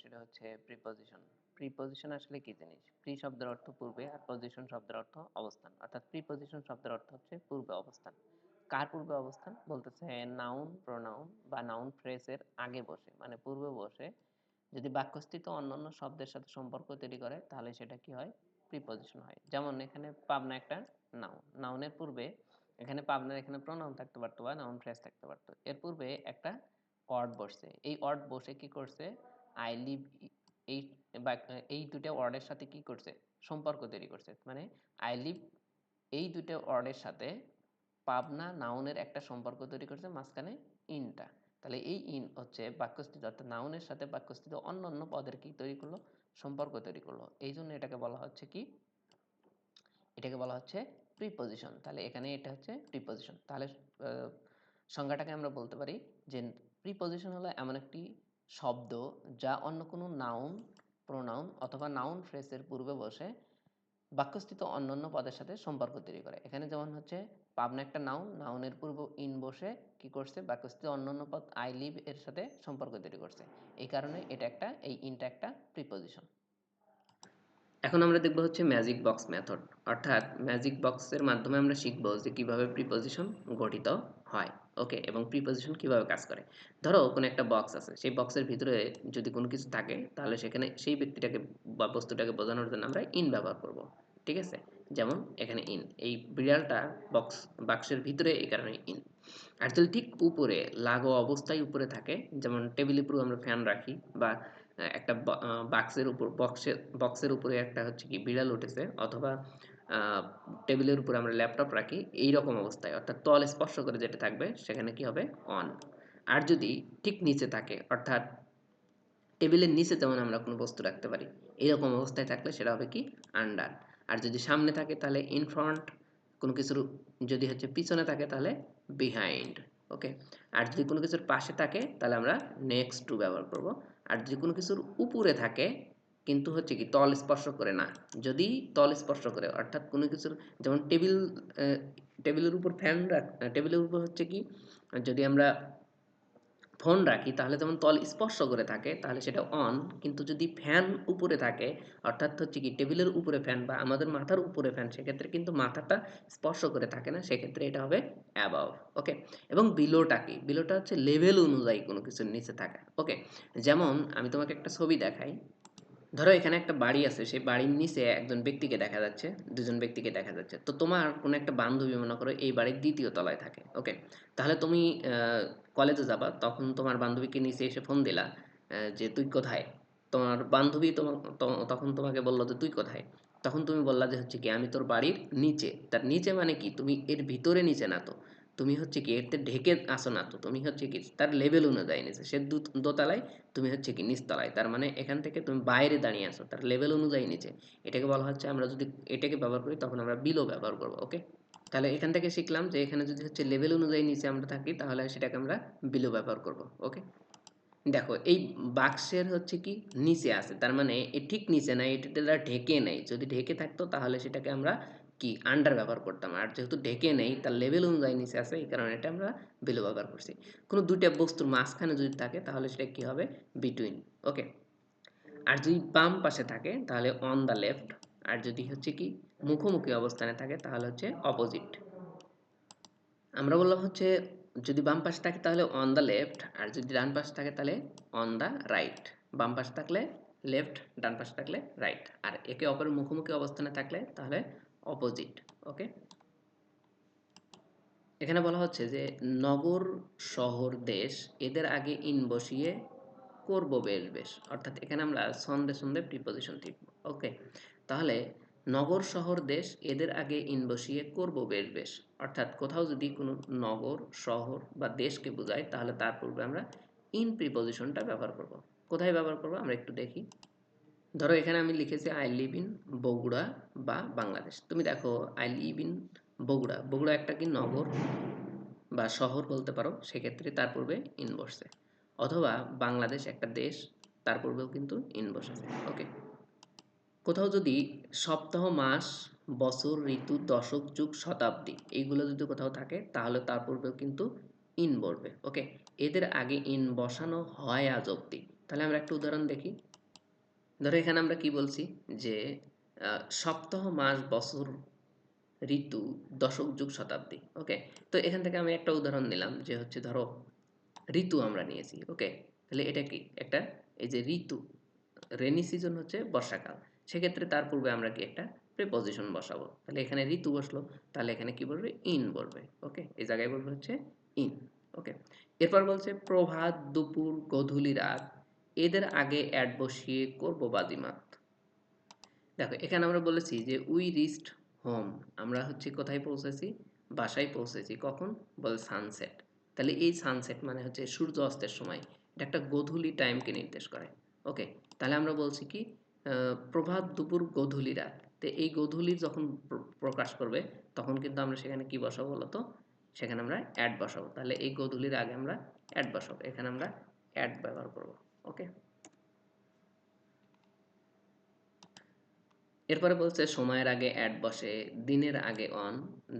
সেটা হচ্ছে preposition. Preposition আসলে কি জিনিস? প্রি শব্দের অর্থ পূর্বে আর পজিশন শব্দের অর্থ অবস্থান। অর্থাৎ প্রিপজিশন শব্দের অর্থ হচ্ছে পূর্বে অবস্থান। কার পূর্বে অবস্থান? বলতেছে নাউন, প্রোনাউন বা নাউন ফ্রেজের আগে বসে, মানে পূর্বে বসে যদি বাক্যস্থিত অন্যান্য শব্দের সাথে সম্পর্ক তৈরি করে তাহলে সেটা কি হয়? প্রিপজিশন হয়। যেমন এখানে পাবনা একটা নাউন। নাউনের পূর্বে এখানে পাবনার এখানে প্রোনাউন থাকতে পারতো বা নাউন ফ্রেজ থাকতে পারতো। এর পূর্বে একটা অর্ড বসছে। এই অর্ড বসে কি করছে? আই লিভ, এই বা এই দুটো ওয়ার্ডের সাথে কি করছে? সম্পর্ক তৈরি করছে। মানে আই লিভ এই দুটো ওয়ার্ডের সাথে পাবনা নাউনের একটা সম্পর্ক তৈরি করছে, মাঝখানে ইনটা। তাহলে এই ইন হচ্ছে বাক্যস্থিত, অর্থাৎ নাউনের সাথে বাক্যস্থিত অন্য অন্য পদের কি তৈরি করলো? সম্পর্ক তৈরি করলো। এই জন্য এটাকে বলা হচ্ছে কি? এটাকে বলা হচ্ছে প্রিপজিশন। তাহলে এখানে এটা হচ্ছে প্রিপজিশন। তাহলে সংজ্ঞাটাকে আমরা বলতে পারি যে প্রিপজিশন হলো এমন একটি শব্দ যা অন্য কোনো নাউন, প্রোনাউন অথবা নাউন ফ্রেজের পূর্বে বসে বাক্যস্থিত অন্যান্য পদের সাথে সম্পর্ক তৈরি করে। এখানে যেমন হচ্ছে পাবনা একটা নাউন, নাউনের পূর্ব ইন বসে কি করছে? বাক্যস্থিত অন্যান্য পদ আই লিভ এর সাথে সম্পর্ক তৈরি করছে। এই কারণে এটা একটা, এই ইনটা একটা প্রিপজিশন। এখন আমরা দেখব হচ্ছে ম্যাজিক বক্স মেথড, অর্থাৎ ম্যাজিক বক্সের মাধ্যমে আমরা শিখব যে কিভাবে প্রিপজিশন গঠিত হয়। ওকে, এবং প্রিপজিশন কিভাবে কাজ করে। ধরো কোনো একটা বক্স আছে, সেই বক্সের ভিতরে যদি কোনো কিছু থাকে তাহলে সেখানে সেই ব্যক্তিটাকে বা বস্তুটাকে বোঝানোর জন্য আমরা ইন ব্যবহার করব। ঠিক আছে, যেমন এখানে ইন, এই বিড়ালটা বাক্সের ভিতরে, এই কারণে ইন। আর যদি ঠিক উপরে লাগো অবস্থায় উপরে থাকে, যেমন টেবিলের উপর আমরা ফ্যান রাখি বা একটা বাক্সের উপর বক্সের উপরে একটা হচ্ছে কি বিড়াল উঠেছে, অথবা টেবিলের উপর আমরা ল্যাপটপ রাখি, এই রকম অবস্থায় অর্থাৎ তল স্পর্শ করে যেটা থাকবে সেখানে কি হবে? অন। আর যদি ঠিক নিচে থাকে, অর্থাৎ টেবিলের নিচে যেমন আমরা কোনো বস্তু রাখতে পারি, এইরকম অবস্থায় থাকলে সেটা হবে কি? আন্ডার। আর যদি সামনে থাকে তাহলে ইন ফ্রন্ট, কোনো কিছুর যদি হচ্ছে পিছনে থাকে তাহলে বিহাইন্ড। ওকে, আর যদি কোনো কিছুর পাশে থাকে তাহলে আমরা নেক্সট টু ব্যবহার করব। আর যদি কোনো কিছুর উপরে থাকে কিন্তু হচ্ছে কি তল স্পর্শ করে না, যদি তল স্পর্শ করে অর্থাৎ কোনো কিছুর, যেমন টেবিলের উপর টেবিলের উপর হচ্ছে কি, যদি আমরা ফোন রাখি তাহলে যেমন তল স্পর্শ করে থাকে তাহলে সেটা অন, কিন্তু যদি ফ্যান উপরে থাকে, অর্থাৎ হচ্ছে কি টেবিলের উপরে ফ্যান বা আমাদের মাথার উপরে ফ্যান, সেক্ষেত্রে কিন্তু মাথাটা স্পর্শ করে থাকে না, সেক্ষেত্রে এটা হবে অ্যাবাভ। ওকে, এবং বিলোটা কি? বিলোটা হচ্ছে লেভেল অনুযায়ী কোনো কিছুর নিচে থাকা। ওকে, যেমন আমি তোমাকে একটা ছবি দেখাই। ধরো এখানে একটা বাড়ি আছে, সেই বাড়ির নিচে একজন ব্যক্তিকে দেখা যাচ্ছে, দুজন ব্যক্তিকে দেখা যাচ্ছে। তো তোমার কোনো একটা বান্ধবী মনে করো এই বাড়ির দ্বিতীয় তলায় থাকে। ওকে, তাহলে তুমি কলেজে যাবা, তখন তোমার বান্ধবীকে নিচে এসে ফোন দিলা যে তুই কোথায়। তোমার বান্ধবী তখন তোমাকে বললো যে তুই কোথায়। তখন তুমি বললা যে হচ্ছে কি আমি তোর বাড়ির নিচে। তার নিচে মানে কি? তুমি এর ভিতরে নিচে না তো, তুমি হচ্ছে কি এতে ঢেকে আসো না তো, তুমি হচ্ছে কি তার লেভেল অনুযায়ী নিচে। সে দোতলায়, তুমি হচ্ছে কি নিচতলায়, তার মানে এখান থেকে তুমি বাইরে দাঁড়িয়ে আসো, তার লেভেল অনুযায়ী নিচে। এটাকে বলা হচ্ছে, আমরা যদি এটাকে ব্যবহার করি তখন আমরা বিলো ব্যবহার করবো। ওকে, তাহলে এখান থেকে শিখলাম যে এখানে যদি হচ্ছে লেভেল অনুযায়ী নিচে আমরা থাকি তাহলে সেটাকে আমরা বিলো ব্যবহার করব। ওকে, দেখো এই বাক্সের হচ্ছে কি নিচে আছে, তার মানে এ ঠিক নিচে নাই, এটা দ্বারা ঢেকে নেই। যদি ঢেকে থাকতো তাহলে সেটাকে আমরা কি আন্ডার ব্যবহার করতাম। আর যেহেতু ঢেকে নেই, তার লেভেল অনুযায়ী নিচে আছে, এই কারণে এটা আমরা বিলো ব্যবহার করছি। কোনো দুইটা বস্তুর মাঝখানে যদি থাকে তাহলে সেটা কি হবে? বিটুইন। ওকে, আর যদি বাম পাশে থাকে তাহলে অন দ্য লেফট। আর যদি হচ্ছে কি মুখোমুখি অবস্থানে থাকে তাহলে হচ্ছে অপোজিট। আমরা বললাম হচ্ছে যদি বাম পাশে থাকে তাহলে অন দ্য লেফট, আর যদি ডান পাশে থাকে তাহলে অন দ্য রাইট। বাম পাশে থাকলে লেফট, ডান পাশে থাকলে রাইট। আর একে অপরের মুখোমুখি অবস্থানে থাকলে তাহলে অপোজিট। ওকে, এখানে বলা হচ্ছে যে নগর, শহর, দেশ এদের আগে ইন বসিয়ে করব বেশ বেশ, অর্থাৎ এখানে আমরা ছন্দে ছন্দে প্রিপজিশন শিখব। ওকে, তাহলে নগর, শহর, দেশ এদের আগে ইন বসিয়ে করব বেশ বেশ, অর্থাৎ কোথাও যদি কোনো নগর, শহর বা দেশকে বোঝায় তাহলে তার পূর্বে আমরা ইন প্রিপজিশনটা ব্যবহার করব। কোথায় ব্যবহার করব আমরা একটু দেখি। ধরো এখানে আমি লিখেছি আই লিভ ইন বগুড়া বা বাংলাদেশ। তুমি দেখো I live in Bogura, Bogura একটা কি নগর বা শহর বলতে পারো, সেক্ষেত্রে তার পূর্বে ইন বসছে। অথবা বাংলাদেশ একটা দেশ, তার পূর্বেও কিন্তু ইন বসেছে। ওকে, কোথাও যদি সপ্তাহ, মাস, বছর, ঋতু, দশক, যুগ, শতাব্দী এইগুলো যদি কোথাও থাকে তাহলে তার পূর্বেও কিন্তু ইন বসবে। ওকে, এদের আগে ইন বসানো হয় আজ অব্দি, তাহলে আমরা একটা উদাহরণ দেখি। ধরো এখানে আমরা কি বলছি যে সপ্তাহ, মাস, বছর, ঋতু, দশক, যুগ, শতাব্দী। ওকে, তো এখান থেকে আমি একটা উদাহরণ নিলাম যে হচ্ছে ধরো ঋতু আমরা নিয়েছি। ওকে, তাহলে এটা কি একটা, এই যে ঋতু, রেনি সিজন হচ্ছে বর্ষাকাল, সেক্ষেত্রে তার পূর্বে আমরা কি একটা প্রিপজিশন বসাবো। তাহলে এখানে ঋতু বসলো, তাহলে এখানে কি বলবে, ইন বলবে। ওকে, এই জায়গায় বলবে হচ্ছে ইন। ওকে, এরপর বলছে প্রভাত, দুপুর, গধূলি, রাত, এদের আগে অ্যাড বসিয়ে করব বাজিমাত। দেখো এখানে আমরা বলেছি যে উই রিচড হোম, আমরা হচ্ছে কোথায় পৌঁছেছি, বাসায় পৌঁছেছি, কখন, বল সানসেট। তাহলে এই সানসেট মানে হচ্ছে সূর্য অস্তের সময়, এটা একটা গধূলি টাইমকে নির্দেশ করে। ওকে, তাহলে আমরা বলছি কি প্রভাত, দুপুর, গধূলি, রাত। তো এই গধূলি যখন প্রকাশ করবে তখন কিন্তু আমরা সেখানে কি বসাবো বলতো, সেখানে আমরা অ্যাড বসাবো। তাহলে এই গধূলির আগে আমরা অ্যাড বসাবো, এখানে আমরা অ্যাড ব্যবহার করব। ওকে, এরপরে বলছে সময়ের আগে অ্যাড বসে, দিনের আগে অন,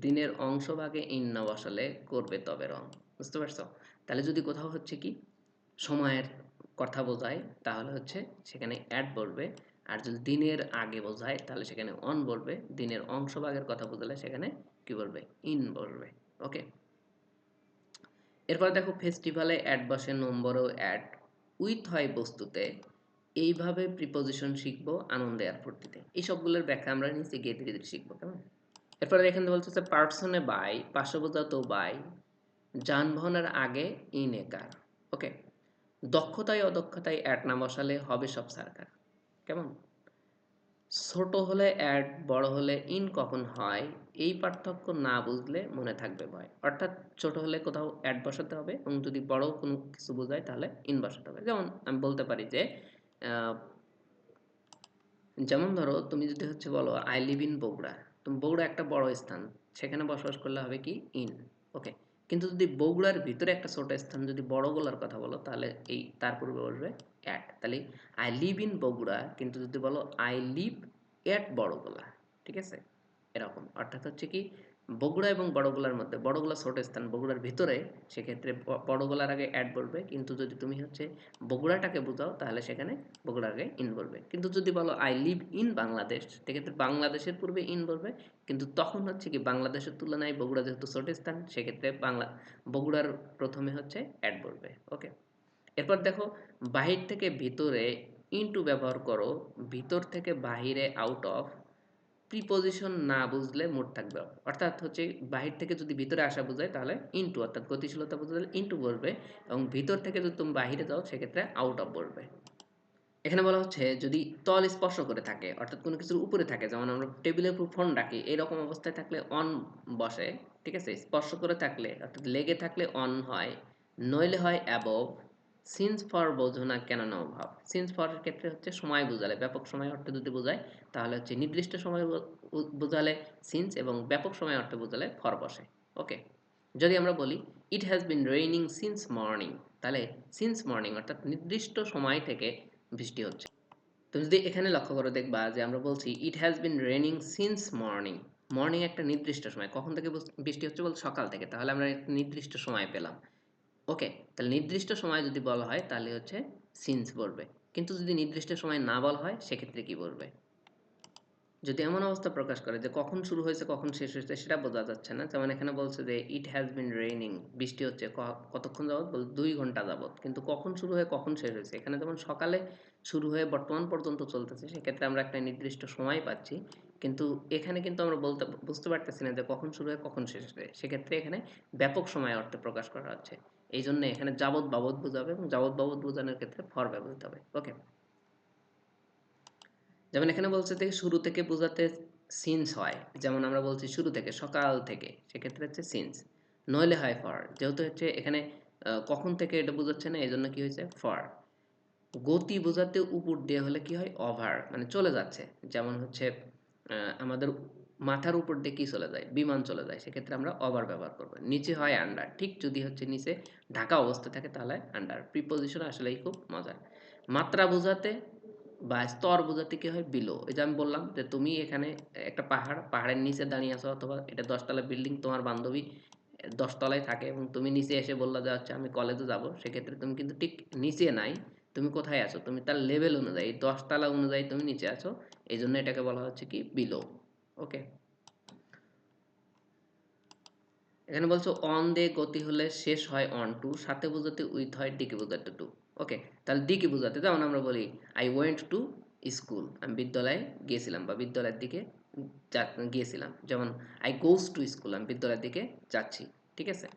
দিনের অংশভাগে ইন না বসালে করবে তবে রং। বুঝতে পারছো? তাহলে যদি কোথাও হচ্ছে কি সময়ের কথা বোঝায় তাহলে হচ্ছে সেখানে অ্যাড বলবে, আর যদি দিনের আগে বোঝায় তাহলে সেখানে অন বলবে, দিনের অংশভাগের কথা বোঝালে সেখানে কি বলবে, ইন বলবে। ওকে, এরপর দেখো ফেস্টিভ্যালে অ্যাড বসে, নম্বরেও অ্যাড, উইথ হয় বস্তুতে, এইভাবে প্রিপোজিশন শিখবো আনন্দে আর ফুর্তিতে। এই সবগুলোর ব্যাখ্যা আমরা নিচে গিয়ে ধীরে ধীরে শিখবো, কেমন? এরপরে এখানে বলতেছে পার্সনে বাই, পাশে বোঝাতো বাই, যানবাহনের আগে ইন এ কার। ওকে, দক্ষতায় অদক্ষতায় অ্যাড না বসালে হবে সব সারকার। কেমন? ছোট হলে অ্যাড, বড় হলে ইন কখন হয়, এই পার্থক্য না বুঝলে মনে থাকবে ভয়। অর্থাৎ ছোট হলে কোথাও অ্যাড বসাতে হবে, এবং যদি বড় কোনো কিছু বোঝায় তাহলে ইন বসাতে হবে। যেমন আমি বলতে পারি যে আহ, যেমন ধরো তুমি যদি হচ্ছে বলো আই লিভ ইন বগুড়া, তুমি বগুড়া একটা বড় স্থান, সেখানে বসবাস করলে হবে কি, ইন। ওকে, কিন্তু যদি বগুড়ার ভিতরে একটা ছোট স্থান যদি বড়গোলার কথা বলো তাহলে এই তার পূর্বে বসবে অ্যাট। তাহলে আই লিভ ইন বগুড়া, কিন্তু যদি বলো আই লিভ এট বড়গোলা, ঠিক আছে, এরকম। অর্থাৎ হচ্ছে কি বগুড়া এবং বড়গোলার মধ্যে, বড়গোলা ছোট স্থান বগুড়ার ভিতরে, সেক্ষেত্রে বড়গোলার আগে অ্যাড বলবে, কিন্তু যদি তুমি হচ্ছে বগুড়াটাকে বোঝাও তাহলে সেখানে বগুড়ার আগে ইন বলবে। কিন্তু যদি বলো আই লিভ ইন বাংলাদেশ, সেক্ষেত্রে বাংলাদেশের পূর্বে ইন বলবে, কিন্তু তখন হচ্ছে কি বাংলাদেশের তুলনায় বগুড়া যেহেতু ছোট স্থান, সেক্ষেত্রে বগুড়ার প্রথমে হচ্ছে অ্যাড বলবে। ওকে, এরপর দেখো বাহির থেকে ভিতরে ইনটু ব্যবহার করো, ভিতর থেকে বাহিরে আউট অফ, প্রিপোজিশন না বুঝলে মোট থাকবে। অর্থাৎ হচ্ছে বাহির থেকে যদি ভিতরে আসা বোঝায় তাহলে ইনটু, অর্থাৎ গতিশীলতা বোঝালে ইনটু বলবে, এবং ভিতর থেকে যদি তুমি বাহিরে যাও সেক্ষেত্রে আউট অফ বলবে। এখানে বলা হচ্ছে যদি তল স্পর্শ করে থাকে, অর্থাৎ কোনো কিছুর উপরে থাকে, যেমন আমরা টেবিলের উপর ফোন রাখি, এরকম অবস্থায় থাকলে অন বসে, ঠিক আছে। স্পর্শ করে থাকলে অর্থাৎ লেগে থাকলে অন হয়, নইলে হয় অ্যাবভ। সিন্স ফর বোঝো না কেন নাও ভাব, সিন্স ফরের ক্ষেত্রে হচ্ছে সময় বোঝালে, ব্যাপক সময় অর্থে যদি বোঝায় তাহলে হচ্ছে নির্দিষ্ট সময় বোঝালে সিন্স, এবং ব্যাপক সময় অর্থে বোঝালে ফর বসে। ওকে, যদি আমরা বলি it has been raining since morning, তাহলে সিন্স মর্নিং অর্থাৎ নির্দিষ্ট সময় থেকে বৃষ্টি হচ্ছে। তুমি যদি এখানে লক্ষ্য করে দেখবা যে আমরা বলছি it has been raining since morning, morning একটা নির্দিষ্ট সময়, কখন থেকে বৃষ্টি হচ্ছে বল, সকাল থেকে, তাহলে আমরা একটা নির্দিষ্ট সময় পেলাম। ওকে, তাহলে নির্দিষ্ট সময় যদি বলা হয় তাহলে হচ্ছে সিন্স বলবে, কিন্তু যদি নির্দিষ্ট সময় না বলা হয় সেক্ষেত্রে কি বলবে। যদি এমন অবস্থা প্রকাশ করে যে কখন শুরু হয়েছে কখন শেষ হয়েছে সেটা বোঝা যাচ্ছে না, যেমন এখানে বলছে যে ইট হ্যাজ বিন রেইনিং, বৃষ্টি হচ্ছে কতক্ষণ যাবত, বল 2 ঘন্টা যাবত, কিন্তু কখন শুরু হয়ে কখন শেষ হয়েছে, এখানে যেমন সকালে শুরু হয়ে বর্তমান পর্যন্ত চলতেছে, সেক্ষেত্রে আমরা একটা নির্দিষ্ট সময় পাচ্ছি, কিন্তু এখানে কিন্তু আমরা বুঝতে পারতেছি না যে কখন শুরু হয়ে কখন শেষ হয়েছে, সেক্ষেত্রে এখানে ব্যাপক সময় অর্থে প্রকাশ করা হচ্ছে। এই জন্য এখানে যাবত বাবদ বোঝাবে, এবং যাবত বাবদ বোঝানোর ক্ষেত্রে ফর ব্যবহৃত হবে। ওকে, যেমন এখানে বলছে যে শুরু থেকে বোঝাতে সিন্স হয়, যেমন আমরা বলছি শুরু থেকে, সকাল থেকে, সেক্ষেত্রে হচ্ছে সিন্স। নইলে হয় ফর, যেহেতু হচ্ছে এখানে কখন থেকে এটা বোঝাচ্ছে না, এই জন্য কি হয়েছে ফর। গতি বোঝাতে উপর দিয়ে হলে কি হয়, ওভার, মানে চলে যাচ্ছে। যেমন হচ্ছে আমাদের মাথার উপর দিয়ে কি চলে যায়, বিমান চলে যায়, সেক্ষেত্রে আমরা ওভার ব্যবহার করবো। নিচে হয় আন্ডার, ঠিক যদি হচ্ছে নিচে ঢাকা অবস্থা থাকে তাহলে আন্ডার। প্রিপোজিশন আসলেই খুব মজার। মাত্রা বোঝাতে বা স্তর বোঝাতে কি হয়, বিলো। এই যে আমি বললাম যে তুমি এখানে একটা পাহাড়ের নিচে দাঁড়িয়ে আছো, অথবা এটা 10 তলা বিল্ডিং, তোমার বান্ধবী 10 তলায় থাকে, এবং তুমি নিচে এসে বললা যে আচ্ছা আমি কলেজে যাব, সেক্ষেত্রে তুমি কিন্তু ঠিক নিচে নাই, তুমি কোথায় আছো, তুমি তার লেভেল অনুযায়ী 10 তলা অনুযায়ী তুমি নিচে আছো, এই জন্য এটাকে বলা হচ্ছে কি বিলো। ওকে, এখানে বলছো অন দে গতি হলে শেষ হয় অন টু, সাথে বোঝাতে উইথ হয় ডিকে বোঝাতে টু। ওকে, তাহলে ডিকে বোঝাতে যেমন আমরা বলি আই ওয়েন্ট টু স্কুল, আমি বিদ্যালয়ে গিয়েছিলাম বা বিদ্যালয়ের দিকে গিয়েছিলাম। যেমন আই গোস টু স্কুল, আমি বিদ্যালয়ের দিকে যাচ্ছি। ঠিক আছে,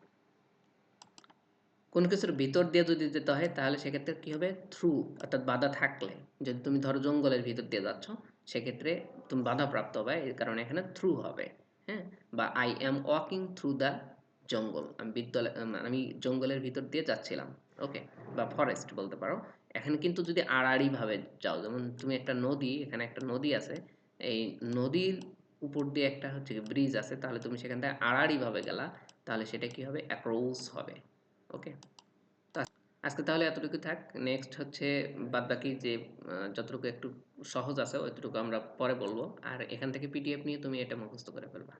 কোনো কিছুর ভিতর দিয়ে যদি যেতে হয় তাহলে সেক্ষেত্রে কি হবে, থ্রু, অর্থাৎ বাধা থাকলে। যদি তুমি ধরো জঙ্গলের ভিতর দিয়ে যাচ্ছ, সেক্ষেত্রে তুমি বাধাপ্রাপ্ত হবে, এর কারণে এখানে থ্রু হবে। হ্যাঁ, বা I am walking through the jungle, আমি বিদ্যালয় আমি জঙ্গলের ভিতর দিয়ে যাচ্ছিলাম। ওকে, বা ফরেস্ট বলতে পারো। এখানে কিন্তু যদি আড়াআড়ি ভাবে যাও, যেমন তুমি একটা নদী, এখানে একটা নদী আছে, এই নদীর উপর দিয়ে একটা হচ্ছে ব্রিজ আছে, তাহলে তুমি সেখান থেকে আড়াআড়ি ভাবে গেলা, তাহলে সেটা কি হবে, অ্যাক্রোস হবে। ওকে, আজকে তাহলে এতটুকু থাক। নেক্সট হচ্ছে বাদবাকি যে যতটুকু একটু সহজ আছে ওইটুকু আমরা পরে বলবো। আর এখান থেকে পিডিএফ নিয়ে তুমি এটা মুখস্থ করে ফেলবা।